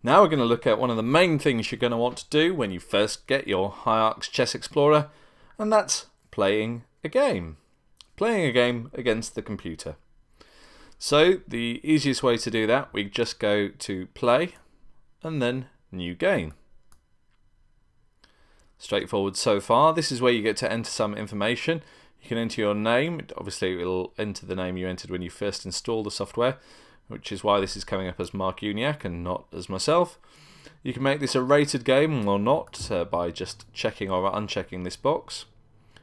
Now we're going to look at one of the main things you're going to want to do when you first get your HIARCS Chess Explorer, and that's playing a game. Playing a game against the computer. So the easiest way to do that, we just go to Play and then New Game. Straightforward so far. This is where you get to enter some information. You can enter your name. Obviously it will enter the name you entered when you first installed the software, which is why this is coming up as Mark Uniacke and not as myself. You can make this a rated game or not by just checking or unchecking this box.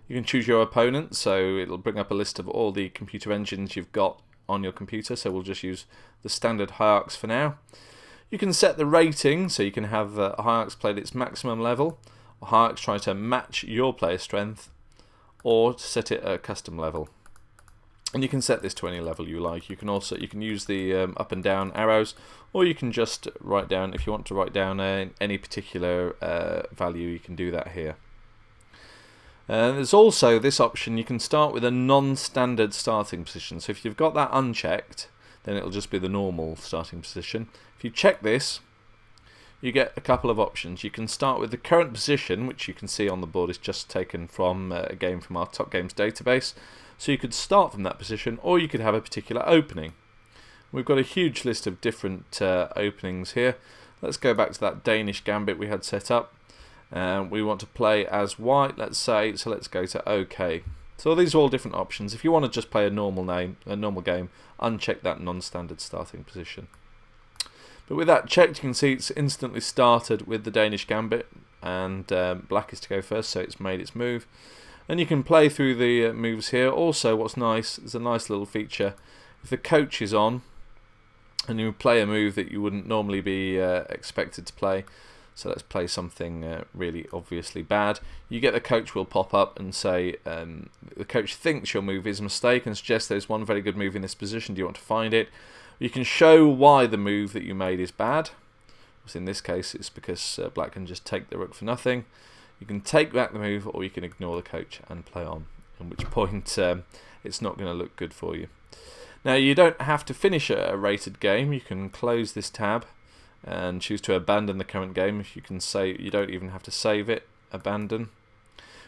You can choose your opponent, so it'll bring up a list of all the computer engines you've got on your computer, so we'll just use the standard HIARCS for now. You can set the rating, so you can have HIARCS played at its maximum level, or HIARCS try to match your player strength, or to set it at a custom level. And you can set this to any level you like. You can use the up and down arrows, or you can just write down, if you want to write down any particular value, you can do that here. There's also this option, you can start with a non-standard starting position. So if you've got that unchecked, then it'll just be the normal starting position. If you check this, you get a couple of options. You can start with the current position, which you can see on the board is just taken from a game from our top games database. So you could start from that position, or you could have a particular opening. We've got a huge list of different openings here. Let's go back to that Danish gambit we had set up. We want to play as white, let's say, so let's go to OK. So these are all different options. If you want to just play a normal game, uncheck that non-standard starting position. But with that checked, you can see it's instantly started with the Danish gambit, and black is to go first, so it's made its move. And you can play through the moves here. Also, what's nice, there's a nice little feature. If the coach is on, and you play a move that you wouldn't normally be expected to play, so let's play something really obviously bad, you get the coach will pop up and say, the coach thinks your move is a mistake and suggests there's one very good move in this position, do you want to find it? You can show why the move that you made is bad. In this case it's because black can just take the rook for nothing. You can take back the move, or you can ignore the coach and play on, at which point it's not going to look good for you. Now you don't have to finish a rated game. You can close this tab and choose to abandon the current game. If you can say, you don't even have to save it, abandon.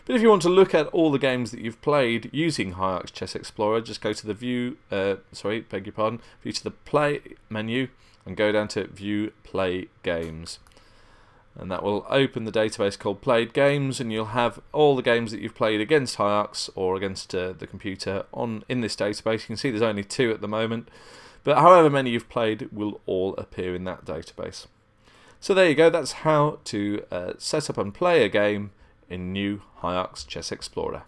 But if you want to look at all the games that you've played using HIARCS Chess Explorer, just go to the view to the play menu and go down to view play games. And that will open the database called played games, and you'll have all the games that you've played against HIARCS or against the computer in this database. You can see there's only 2 at the moment, but however many you've played will all appear in that database. So there you go, that's how to set up and play a game in new HIARCS Chess Explorer.